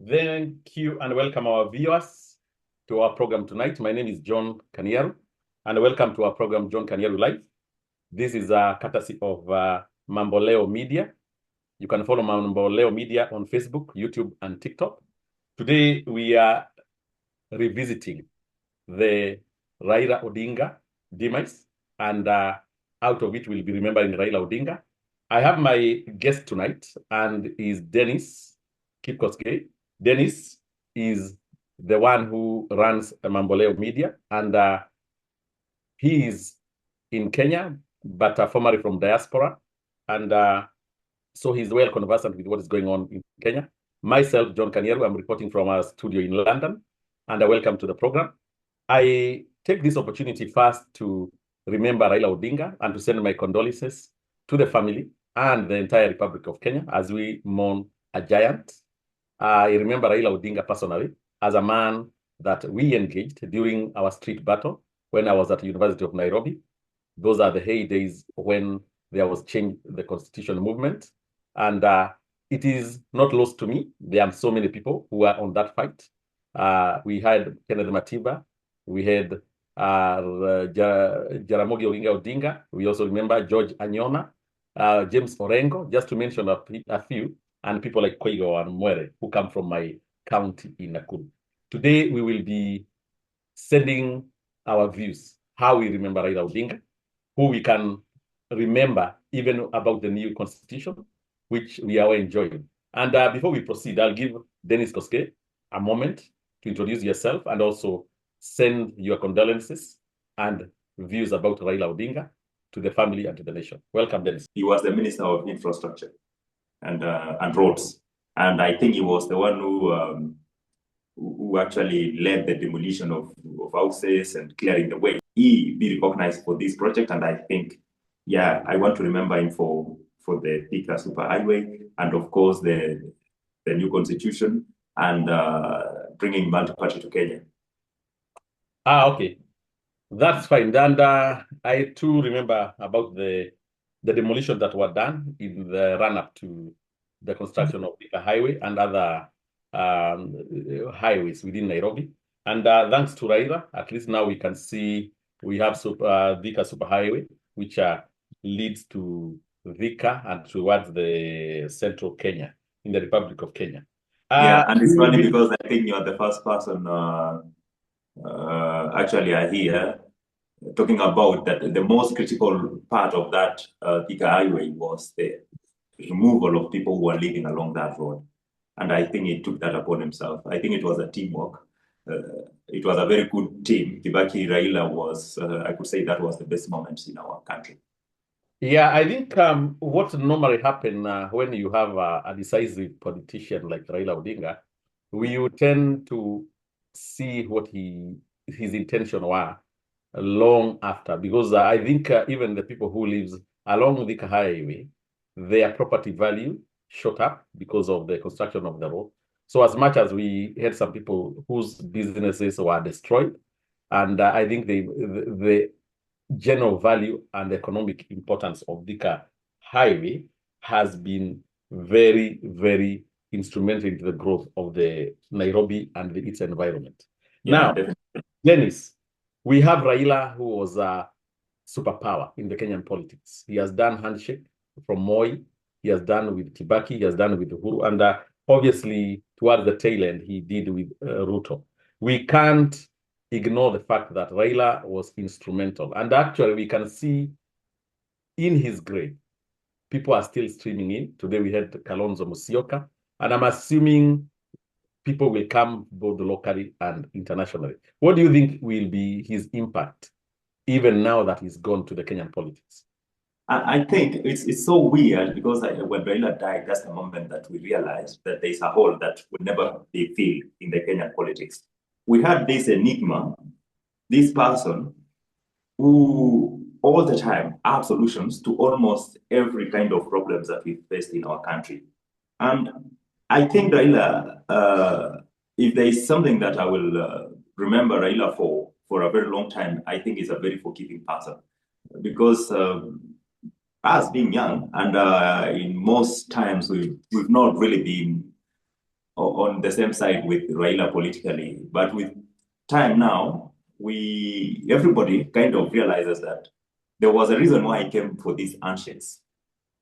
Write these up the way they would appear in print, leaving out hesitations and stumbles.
Thank you and welcome our viewers to our program tonight. My name is John Kaniaru and welcome to our program John Kaniaru Live. This is a courtesy of Mamboleo Media. You can follow Mamboleo Media on Facebook, YouTube, and TikTok. Today we are revisiting the Raila Odinga demise, and out of it we'll be remembering Raila Odinga. I have my guest tonight, and is Dennis Kosgei. Dennis is the one who runs Mamboleo Media, and he is in Kenya, but formerly from diaspora, and so he's well conversant with what is going on in Kenya. Myself, John Kaniaru, I'm reporting from our studio in London, and welcome to the program. I take this opportunity first to remember Raila Odinga and to send my condolences to the family and the entire Republic of Kenya as we mourn a giant. I remember Raila Odinga personally as a man that we engaged during our street battle when I was at the University of Nairobi. Those are the heydays when there was change the constitution movement. And it is not lost to me. There are so many people who are on that fight. We had Kenneth Matiba. We had Jaramogi Oginga Odinga. We also remember George Anyona, James Orengo, just to mention a few, and people like Koigo and Mwere, who come from my county in Nakuru. Today, we will be sending our views, how we remember Raila Odinga, who we can remember even about the new constitution, which we are enjoying. And before we proceed, I'll give Dennis Kosgei a moment to introduce yourself and also send your condolences and views about Raila Odinga to the family and to the nation. Welcome, Dennis. He was the Minister of Infrastructure and Roads. And I think he was the one who actually led the demolition of houses and clearing the way. He be recognized for this project, and I think, yeah, I want to remember him for the Thika Superhighway, and of course the new constitution, and bringing multi-party to Kenya. Okay, that's fine. And I too remember about the demolition that were done in the run-up to the construction of Thika Highway and other highways within Nairobi. And thanks to Raila, at least now we can see we have Thika Superhighway, which leads to Thika and towards the central Kenya, in the Republic of Kenya. Yeah, and it's funny because I think you are the first person actually I hear talking about that the most critical part of that Thika Highway was the removal of people who are living along that road. And I think he took that upon himself. I think it was a teamwork. It was a very good team. Kibaki Raila was, I could say that was the best moments in our country. Yeah, I think what normally happens when you have a decisive politician like Raila Odinga, we would tend to see what his intention were long after, because I think even the people who lives along the highway, their property value shot up because of the construction of the road. So as much as we had some people whose businesses were destroyed, and I think the general value and economic importance of Thika Highway has been very, very instrumental in the growth of the Nairobi and its environment. Yeah, now, definitely. Dennis, we have Raila, who was a superpower in the Kenyan politics. He has done handshake from Moi, he has done with Kibaki, he has done with Uhuru, and obviously towards the tail end, he did with Ruto. We can't ignore the fact that Raila was instrumental. And actually, we can see in his grave, people are still streaming in. Today, we had Kalonzo Musyoka, and I'm assuming people will come both locally and internationally. What do you think will be his impact, even now that he's gone to the Kenyan politics? I think it's so weird because when Raila died, that's the moment that we realized that there's a hole that will never be filled in the Kenyan politics. We had this enigma, this person who all the time have solutions to almost every kind of problems that we faced in our country. And I think Raila, if there is something that I will remember Raila for a very long time, I think he's a very forgiving person. Because us being young, and in most times we've not really been on the same side with Raila politically. But with time now, everybody kind of realizes that there was a reason why he came for these handshakes.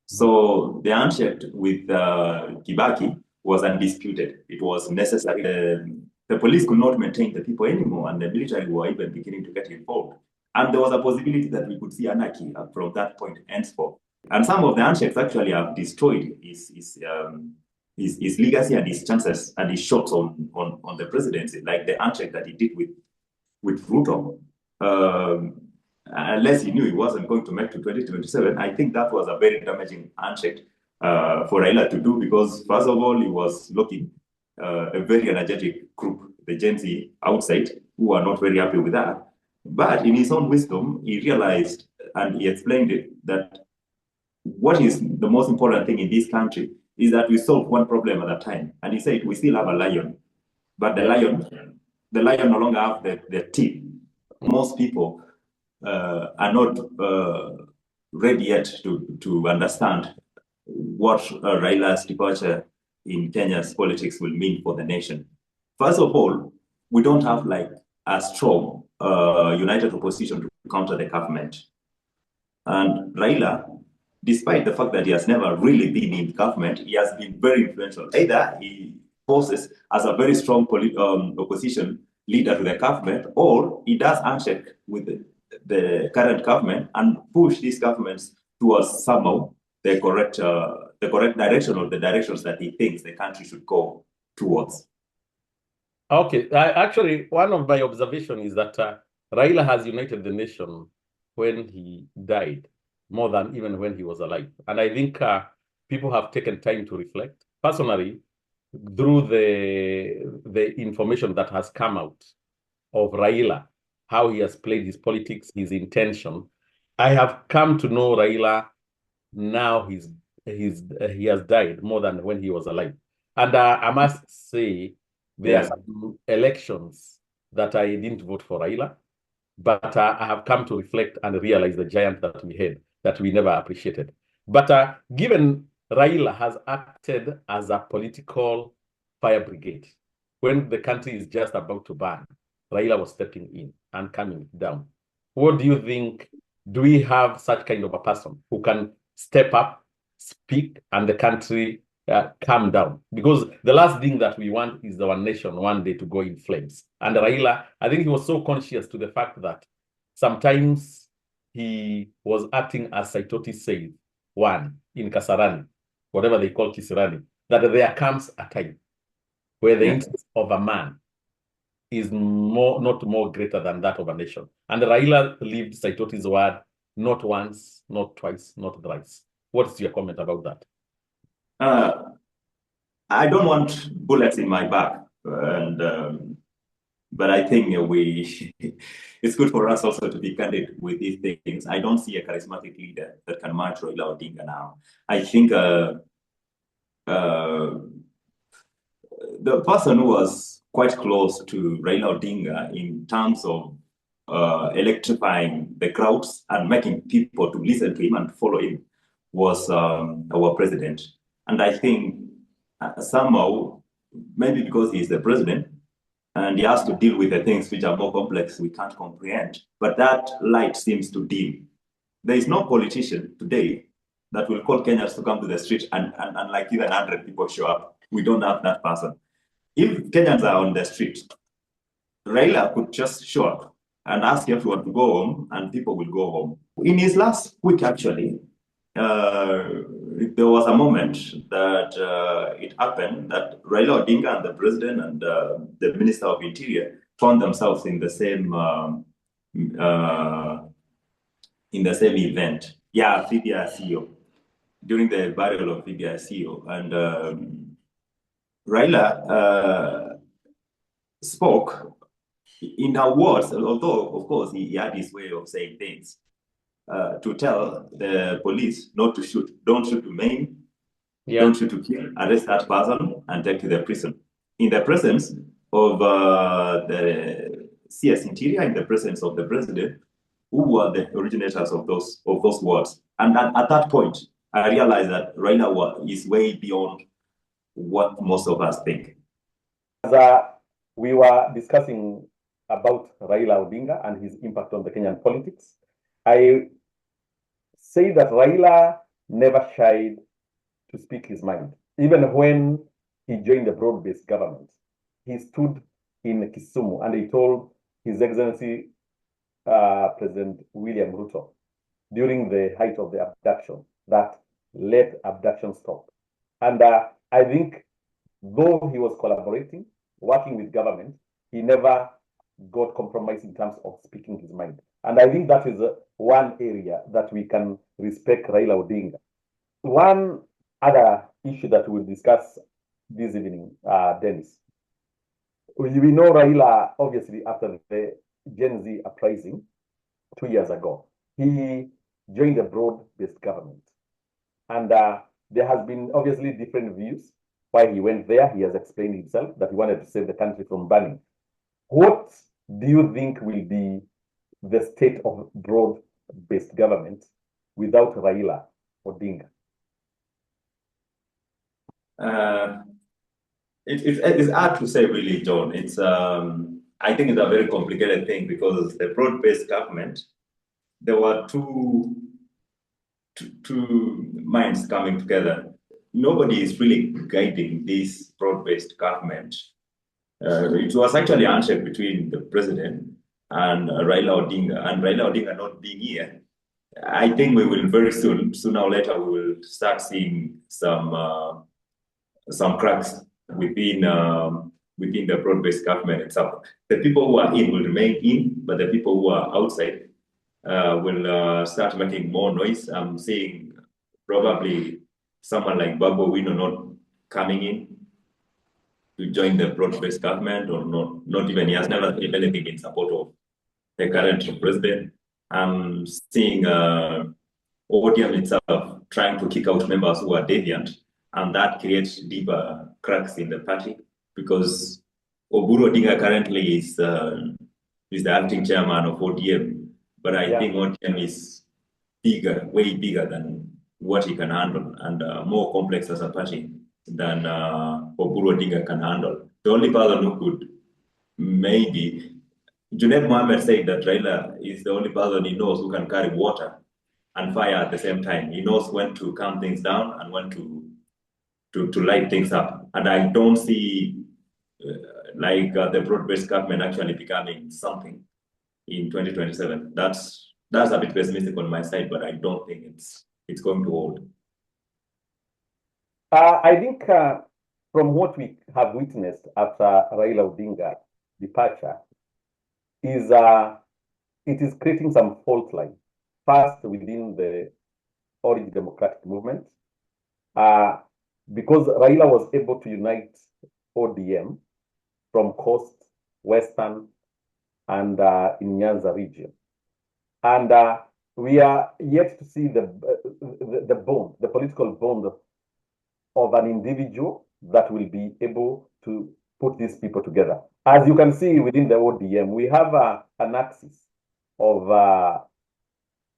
So the handshake with Kibaki was undisputed. It was necessary. The police could not maintain the people anymore, and the military were even beginning to get involved. And there was a possibility that we could see anarchy from that point henceforth. And some of the handshakes actually have destroyed his legacy and his chances and his shots on the presidency, like the handshake that he did with Ruto. Unless he knew he wasn't going to make to 2027, I think that was a very damaging handshake for Raila to do, because first of all, he was looking a very energetic group, the Gen Z outside, who are not very happy with that. But in his own wisdom, he realized, and he explained it, that what is the most important thing in this country is that we solve one problem at a time. And he said, we still have a lion, but the lion no longer have the teeth. Most people are not ready yet to understand what Raila's departure in Kenya's politics will mean for the nation. First of all, we don't have like a strong united opposition to counter the government. And Raila, despite the fact that he has never really been in government, he has been very influential. Either he poses as a very strong opposition leader to the government, or he does handshake with the current government and push these governments towards somehow the correct direction, or the directions that he thinks the country should go towards. Okay, actually, one of my observations is that Raila has united the nation when he died more than even when he was alive. And I think people have taken time to reflect. Personally, through the information that has come out of Raila, how he has played his politics, his intention, I have come to know Raila now. He has died more than when he was alive. And I must say, there are some elections that I didn't vote for Raila, but I have come to reflect and realize the giant that we had, that we never appreciated. But given Raila has acted as a political fire brigade, when the country is just about to burn, Raila was stepping in and coming down. What do you think? Do we have such kind of a person who can step up, speak, and the country calm down? Because the last thing that we want is our nation one day to go in flames. And Raila, I think he was so conscious to the fact that sometimes he was acting as Saitoti said, one in Kasarani, whatever they call Kisirani, that there comes a time where the interest of a man is not more greater than that of a nation. And Raila lived Saitoti's word, not once, not twice, not thrice. What's your comment about that? I don't want bullets in my back, and but I think it's good for us also to be candid with these things. I don't see a charismatic leader that can match Raila Odinga now. I think the person who was quite close to Raila Odinga in terms of electrifying the crowds and making people to listen to him and follow him was our president. And I think somehow, maybe because he's the president and he has to deal with the things which are more complex we can't comprehend, but that light seems to dim. There is no politician today that will call Kenyans to come to the street and like even 100 people show up. We don't have that person. If Kenyans are on the street, Raila could just show up and ask everyone to go home, and people will go home. In his last week, actually, there was a moment that it happened that Raila Odinga and the president and the Minister of Interior found themselves in the same event. Yeah, Fibia CEO, during the burial of Fibia CEO. And Raila spoke in her words, although, of course, he had his way of saying things, to tell the police not to shoot, don't shoot to maim, don't shoot to kill, arrest that person and take to the prison. In the presence of the CS Interior, in the presence of the president, who were the originators of those words. And at that point, I realized that Raila is way beyond what most of us think. we were discussing about Raila Odinga and his impact on the Kenyan politics, I say that Raila never shied to speak his mind. Even when he joined the broad-based government, he stood in Kisumu and he told His Excellency President William Ruto during the height of the abduction that let abduction stop. And I think though he was collaborating, working with government, he never got compromised in terms of speaking his mind. And I think that is one area that we can respect Raila Odinga. One other issue that we'll discuss this evening, Dennis. We know Raila, obviously, after the Gen Z uprising 2 years ago, he joined the broad-based government. And there has been obviously different views why he went there. He has explained himself that he wanted to save the country from burning. What do you think will be the state of broad-based government without Raila Odinga? It's hard to say, really, John. It's I think it's a very complicated thing because the broad-based government, there were two minds coming together. Nobody is really guiding this broad-based government. It was actually a handshake between the president and Raila Odinga, and Raila Odinga not being here. I think we will very soon, sooner or later, we will start seeing some cracks within the broad-based government itself. The people who are in will remain in, but the people who are outside will start making more noise. I'm seeing probably someone like Babu Wino not coming in to join the broad-based government, or not even, he has never said anything in support of the current president. I'm seeing ODM itself trying to kick out members who are deviant, and that creates deeper cracks in the party because Oburu Odinga currently is the acting chairman of ODM, but I think ODM is bigger, way bigger than what he can handle, and more complex as a party than Oburu Odinga can handle. The only person who could maybe, Junaid Mohammed said that Raila is the only person he knows who can carry water and fire at the same time. He knows when to calm things down and when to light things up. And I don't see the broad-based government actually becoming something in 2027. That's a bit pessimistic on my side, but I don't think it's going to hold. I think from what we have witnessed after Raila Odinga departure is it is creating some fault line. First, within the Orange Democratic Movement, because Raila was able to unite ODM from Coast, Western, and in Nyanza region. And we are yet to see the bond, the political bond of an individual that will be able to put these people together. As you can see within the ODM, we have an axis of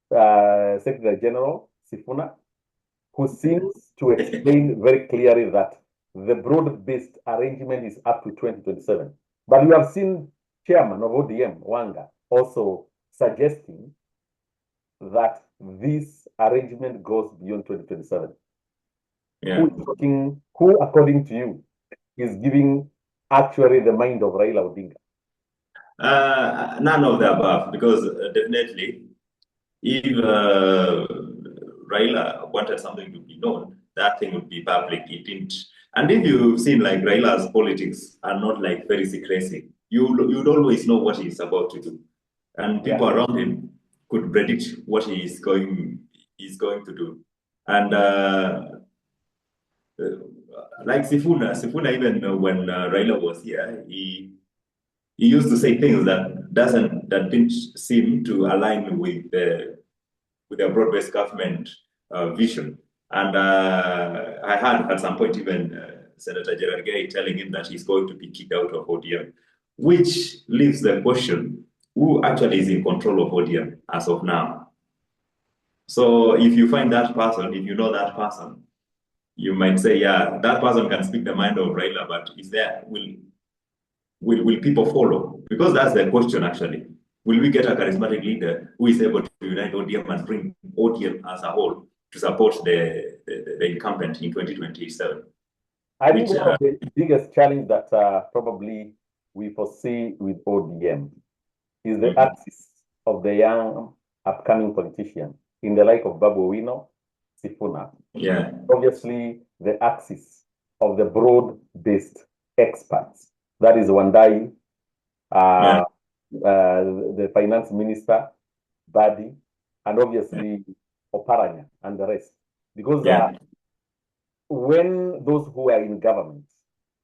Secretary General Sifuna, who seems to explain very clearly that the broad-based arrangement is up to 2027. But you have seen Chairman of ODM, Wanga, also suggesting that this arrangement goes beyond 2027. Yeah. Who, according to you, is giving actually the mind of Raila Odinga? None of the above, because definitely, if Raila wanted something to be known, that thing would be public. It didn't. And if you've seen like Raila's politics are not like very secrecy, you'd always know what he's about to do, and people around him could predict what he's going to do. And like Sifuna, even when Raila was here, he used to say things that didn't seem to align with the broad-based government vision. And I heard at some point even Senator Gerard Gay telling him that he's going to be kicked out of ODM, which leaves the question, who actually is in control of ODM as of now? So if you find that person, if you know that person, you might say, yeah, that person can speak the mind of Raila, but will will people follow? Because that's the question actually. Will we get a charismatic leader who is able to unite ODM and bring ODM as a whole to support the incumbent in 2027? I think Which one of the biggest challenge that probably we foresee with ODM is the axis of the young upcoming politician in the like of Babu Owino, Sifuna. yeah, Obviously, the axis of the broad-based experts. That is Wandai, yeah, the finance minister, Badi, and obviously Oparanya and the rest. Because yeah, when those who are in government,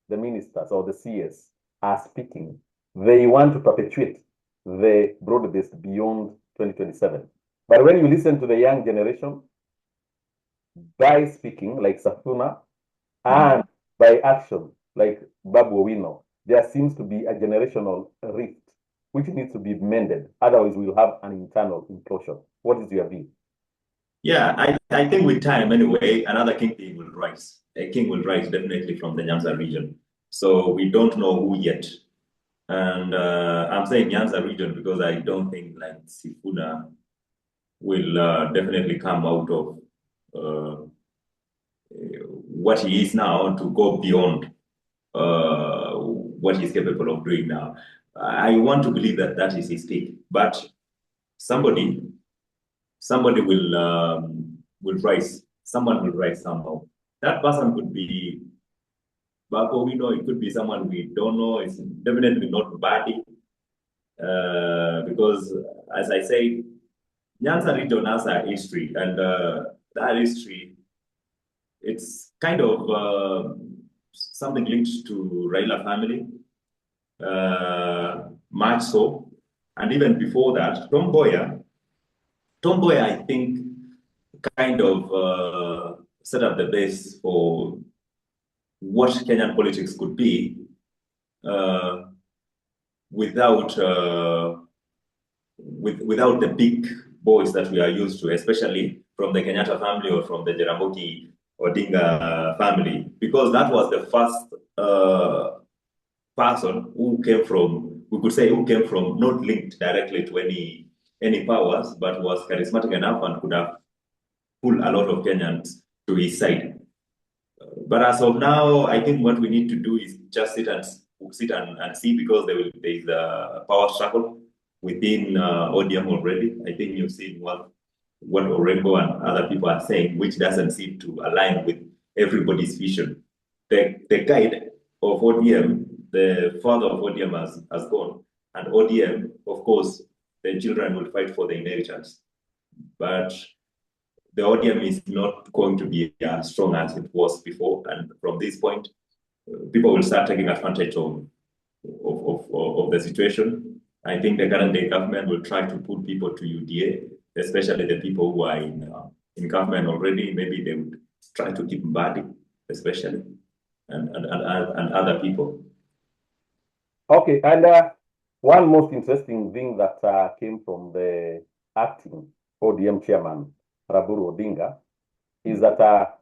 the ministers or the CS, are speaking, they want to perpetuate the broad-based beyond 2027. But when you listen to the young generation, by speaking, like Safuna, and by action, like Babu Owino, there seems to be a generational rift which needs to be mended. Otherwise, we'll have an internal implosion. What is your view? yeah. I think with time anyway, another king will rise. A king will rise definitely from the Nyanza region. So we don't know who yet. And I'm saying Nyanza region because I don't think like Sifuna will definitely come out of uh, what he is now to go beyond what he's capable of doing now. I want to believe that that is his peak, but somebody, somebody will rise. Someone will rise somehow. That person could be Bako. We know it could be someone we don't know. It's definitely not Badi, because as I say, Nyanza region has a history, and that history, it's kind of something linked to Raila family, much so. And even before that, Tom Mboya, I think, kind of set up the base for what Kenyan politics could be uh, without without the big boys that we are used to, especially from the Kenyatta family or from the Jaramogi Odinga family, because that was the first person who came from, we could say, who came from not linked directly to any powers, but was charismatic enough and could have pulled a lot of Kenyans to his side. But as of now, I think what we need to do is just sit and see, because there is a power struggle within ODM already. I think you've seen what Orengo and other people are saying, which doesn't seem to align with everybody's vision. The guide of ODM, the father of ODM has gone, and ODM, of course, the children will fight for the inheritance. But the ODM is not going to be as strong as it was before. And from this point, people will start taking advantage of the situation. I think the current day government will try to put people to UDA, especially the people who are in government already. Maybe they would try to keep Mbadi, especially, and other people. Okay, and one most interesting thing that came from the acting ODM chairman, Raburu Odinga, is that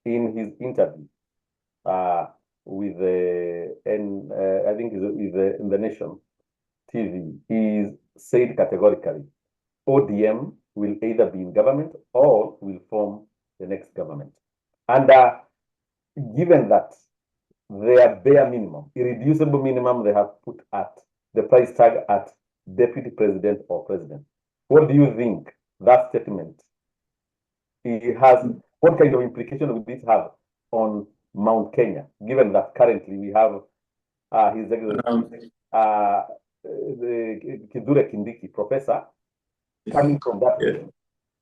in his interview with the, and I think is in the Nation TV, he said categorically, ODM will either be in government or will form the next government. And given that their bare minimum, irreducible minimum they have put at the price tag at deputy president or president, what do you think that statement it has? What kind of implication would this have on Mount Kenya, given that currently we have His Excellency Kithure Kindiki, professor, coming from that Yeah. region.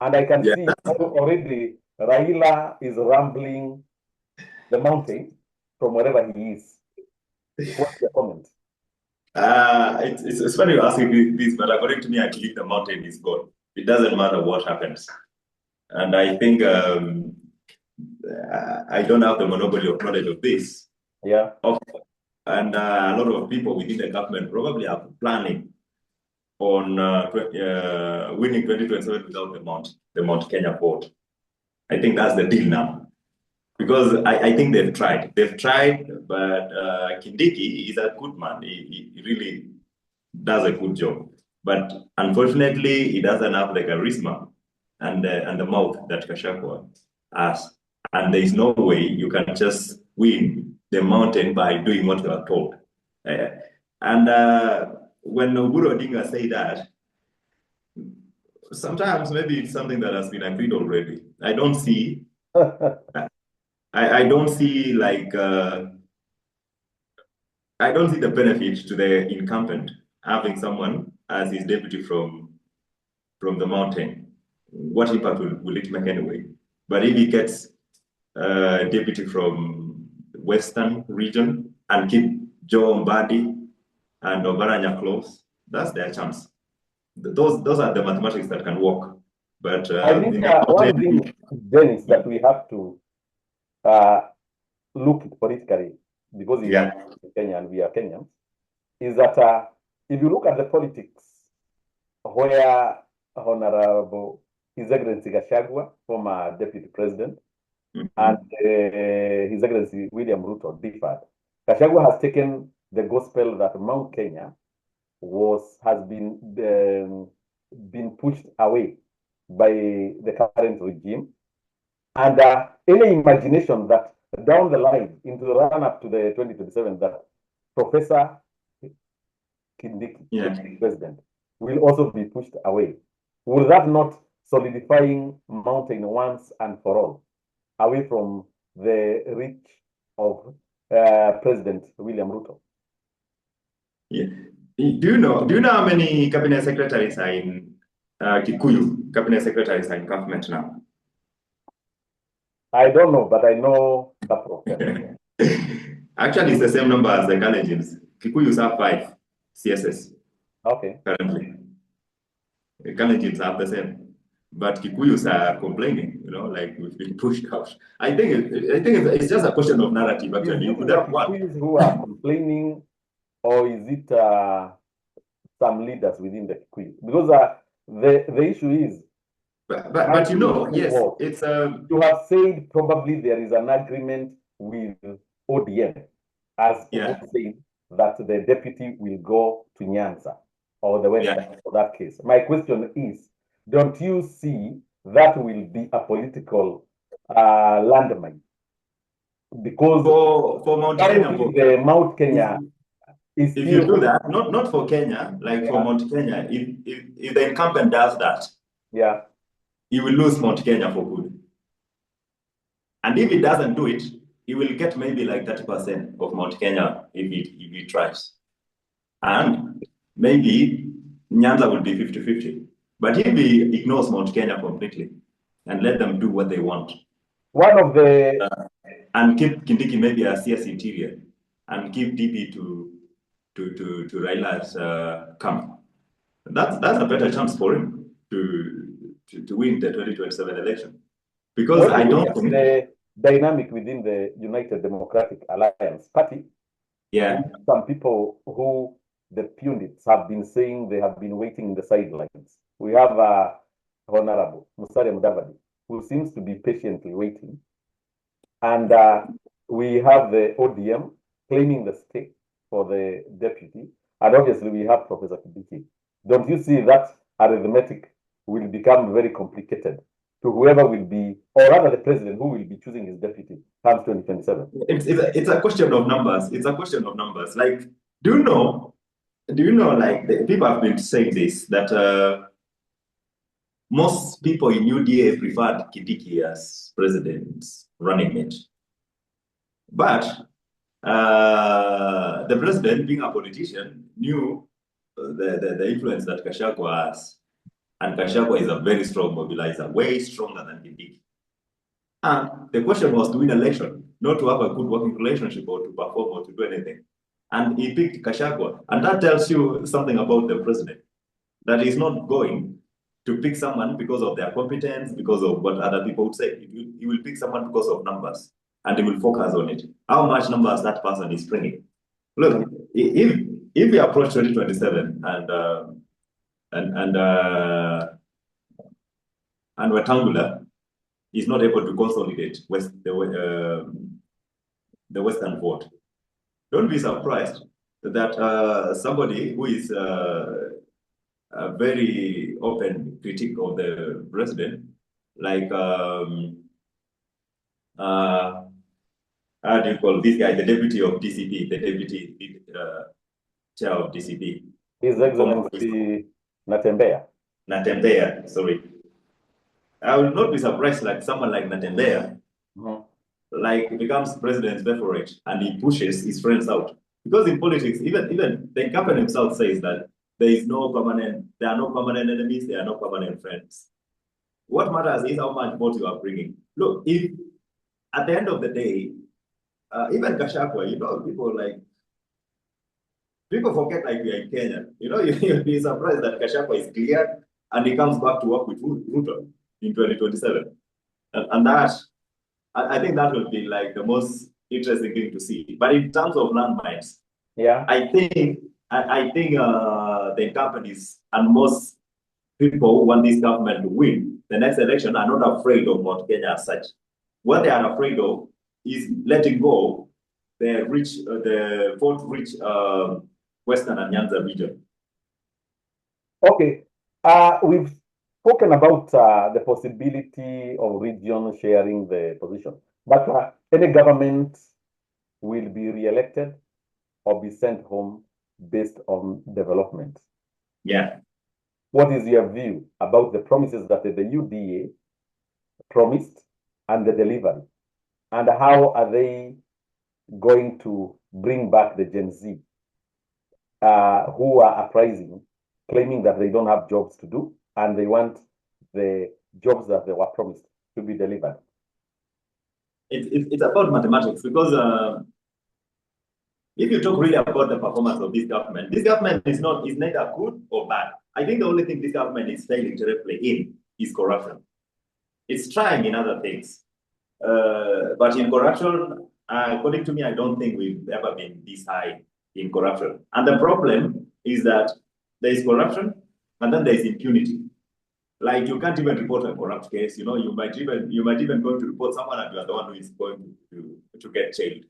And I can Yeah. see already Raila is rambling the mountain from wherever he is. What's your comment? It's funny you asking this, but according to me, I believe the mountain is gone. It doesn't matter what happens. And I think I don't have the monopoly of knowledge of this. Yeah. And a lot of people within the government probably are planning on winning 2027 without the Mount Kenya vote. I think that's the deal now. because I think they've tried. They've tried, but Kindiki is a good man. He really does a good job. But unfortunately, he doesn't have the charisma and the mouth that Kashakwa has. And there is no way you can just win the mountain by doing what you are told. Uh, and when Oburu Odinga say that, sometimes maybe it's something that has been agreed already. I don't see. I don't see like I don't see the benefit to the incumbent having someone as his deputy from the mountain. What impact will it make anyway? But if he gets a deputy from Western region and keep Joe Mbadi and Obaranya close, that's their chance. Those are the mathematics that can work. But I think one thing, Dennis, that we have to uh, look at politically, because you yeah, are in Kenya and we are Kenyans, is that if you look at the politics where Honorable His Excellency Gachagua, former Deputy President, and His Excellency William Ruto differed, Gachagua has taken the gospel that Mount Kenya has been pushed away by the current regime, and any imagination that down the line into the run up to the 2027 that Professor Kindiki, the president, will also be pushed away. Will that not solidifying mountain once and for all away from the reach of President William Ruto? Yeah. Do you know how many cabinet secretaries are in Kikuyu? Cabinet secretaries are in government now. I don't know, but I know couple of them. Actually, it's the same number as the Kalenjins. Kikuyus have 5 CSS. Okay. Currently. The Kalenjins have the same. But Kikuyus are complaining, like we've been pushed out. I think it's just a question of narrative, actually. Is it the Kikuyus who are complaining, or is it some leaders within the Kikuyu? Because the issue is, but yes, it's you have said probably there is an agreement with ODM, as saying that the deputy will go to Nyanza or the West for that case. My question is, don't you see that will be a political landmine? Because for Mount Kenya, the Mount Kenya is if you do that, not for Kenya, like for Mount Kenya, if the incumbent does that, he will lose Mount Kenya for good. And if he doesn't do it, he will get maybe like 30% of Mount Kenya if he tries. And maybe Nyanza will be 50-50. But if he ignores Mount Kenya completely and let them do what they want, one of the and keep Kindiki maybe as CS interior and keep DP to Raila's camp, that's a better chance for him to win the 2027 election. Because I don't think the dynamic within the United Democratic Alliance Party, some people who the pundits have been saying they have been waiting in the sidelines. We have Honorable Musalia Mudavadi, who seems to be patiently waiting. And we have the ODM claiming the stake for the deputy. And obviously we have Professor Kindiki. Don't you see that arithmetic will become very complicated to whoever will be, or rather the president who will be choosing his deputy comes 2027? It's a question of numbers. It's a question of numbers. Like, do you know, like, people have been saying this, that most people in UDA preferred Kindiki as president's running mate. But the president, being a politician, knew the influence that Gachagua has. And Gachagua is a very strong mobilizer, way stronger than Kindiki. And the question was to win election, not to have a good working relationship or to perform or to do anything. And he picked Gachagua. And that tells you something about the president, that he's not going to pick someone because of their competence, because of what other people would say. He will pick someone because of numbers, and he will focus on it. How much numbers that person is bringing. Look, if we approach 2027 and Wetangula is not able to consolidate the Western vote. Don't be surprised that somebody who is a very open critic of the president, like how do you call this guy, the deputy of DCP, the deputy chair of DCP, His Excellency Natembeya, sorry. I will not be surprised like someone like Natembeya, like becomes president's favorite and he pushes his friends out. Because in politics, even the company himself says that there are no permanent enemies, there are no permanent friends. What matters is how much vote you are bringing. Look, if at the end of the day, even Gachagua, people forget like we are in Kenya. You'll be surprised that Gachagua is cleared and he comes back to work with Ruto in 2027. And that, I think that will be like the most interesting thing to see. But in terms of landmines, I think the companies and most people who want this government to win the next election are not afraid of Mount Kenya as such. What they are afraid of is letting go the vote-rich Western and Nyanza region. Okay. We've spoken about the possibility of region sharing the position, but any government will be re-elected or be sent home based on development. Yeah. What is your view about the promises that the UDA promised and the delivery? And how are they going to bring back the Gen Z who are uprising, claiming that they don't have jobs to do and they want the jobs that they were promised to be delivered? It's about mathematics because if you talk really about the performance of this government is neither good or bad. I think the only thing this government is failing terribly in is corruption. It's trying in other things. But in corruption, according to me, I don't think we've ever been this high in corruption. And the problem is that there is corruption and then there is impunity. Like you can't even report a corrupt case. You might even go to report someone and you are the one who is going to get jailed.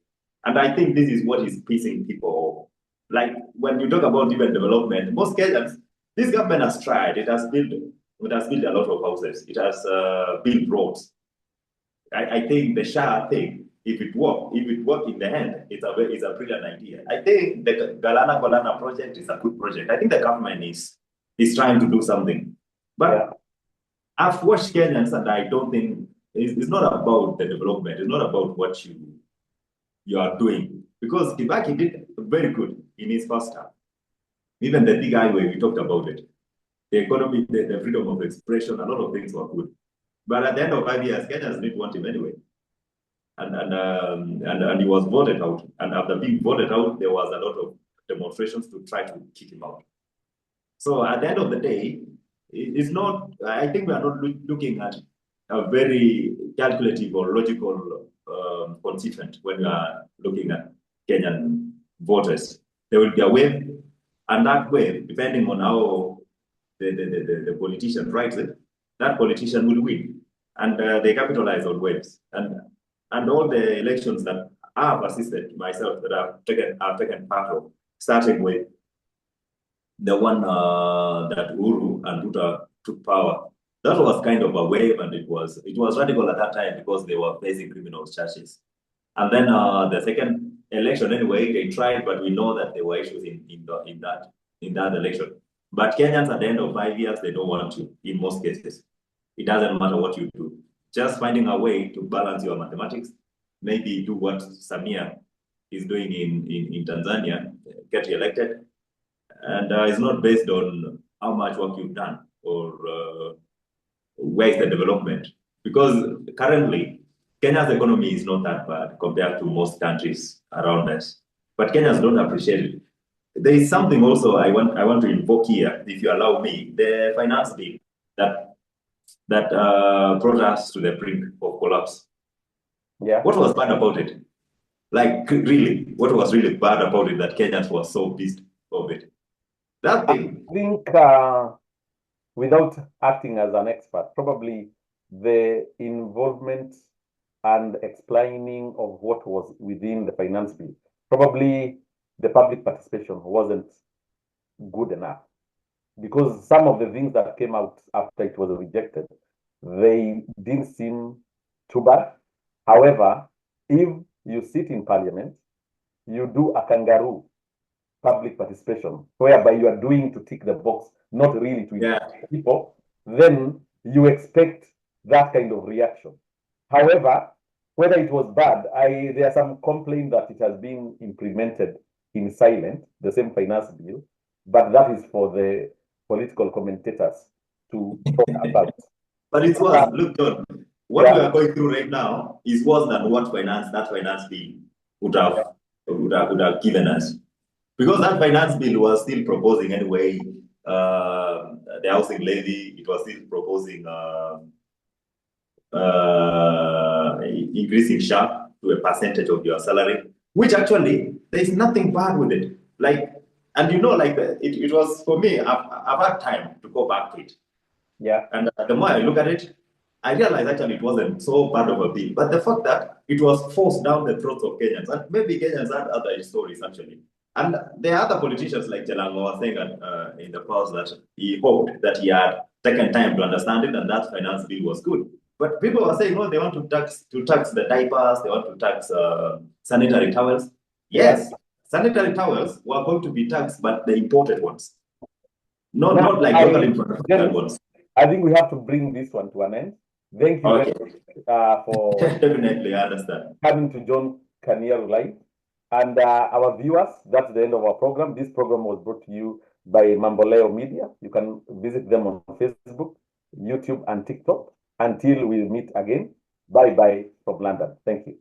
And I think this is what is pissing people off. Like when you talk about even development, most Kenyans, this government has tried. It has built a lot of houses. It has built roads. I think the Shah thing, if it worked in the end, it's a brilliant idea. I think the Galana project is a good project. I think the government is trying to do something. But I've watched Kenyans and I don't think it's not about the development. It's not about what you are doing. Because Kibaki did very good in his first term. Even the big highway, we talked about it. The economy, the freedom of expression, a lot of things were good. But at the end of 5 years, Kenyans didn't want him anyway. And he was voted out. And after being voted out, there was a lot of demonstrations to try to kick him out. So at the end of the day, it's not, I think we are not looking at a very calculative or logical constituent when we are looking at Kenyan voters. There will be a wave, and that wave, depending on how the politician writes it, that politician will win. And they capitalize on waves. And all the elections that I have assisted myself, that I've taken part of, starting with the one that Uhuru and Ruto took power. That was kind of a wave, and it was radical at that time because they were facing criminal charges. And then the second election, anyway, they tried, but we know that there were issues in that election. But Kenyans at the end of 5 years, they don't want to, in most cases. It doesn't matter what you do. Just finding a way to balance your mathematics, maybe do what Samia is doing in Tanzania, get elected. And it's not based on how much work you've done or where is the development. Because currently, Kenya's economy is not that bad compared to most countries around us. But Kenyans don't appreciate it. There is something also I want to invoke here, if you allow me, the finance bill that brought us to the brink of collapse. Yeah. What was bad about it? Like really, what was really bad about it that Kenyans were so pissed of it? That thing. I think without acting as an expert, probably the involvement and explaining of what was within the finance bill. Probably the public participation wasn't good enough because some of the things that came out after it was rejected, they didn't seem too bad. However, if you sit in parliament, you do a kangaroo public participation, whereby you are doing to tick the box, not really to influence people, then you expect that kind of reaction. However, whether it was bad, there are some complaint that it has been implemented in silent, the same finance bill, but that is for the political commentators to talk about. But it was, look, John, what we are going through right now is worse than what that finance bill would have given us. Because that finance bill was still proposing anyway, the housing levy, it was still proposing increasing SHA to a percentage of your salary, which actually, there's nothing bad with it. Like, and you know, like, it was, for me, I've had time to go back to it. Yeah. And the more I look at it, I realized actually it wasn't so bad of a bill. But the fact that it was forced down the throats of Kenyans, and maybe Kenyans had other stories actually. And there are other politicians like Jalango was saying that, in the past that he hoped that he had taken time to understand it and that finance bill was good. But people were saying, no, they want to tax the diapers, they want to tax sanitary towels. Yes, sanitary towels were going to be taxed, but the imported ones. Not like local imported ones. I think we have to bring this one to an end. Thank you very much for definitely, I understand. Coming to John Kaniaru Live. And our viewers, that's the end of our program. This program was brought to you by Mamboleo Media. You can visit them on Facebook, YouTube, and TikTok. Until we meet again, bye-bye from London. Thank you.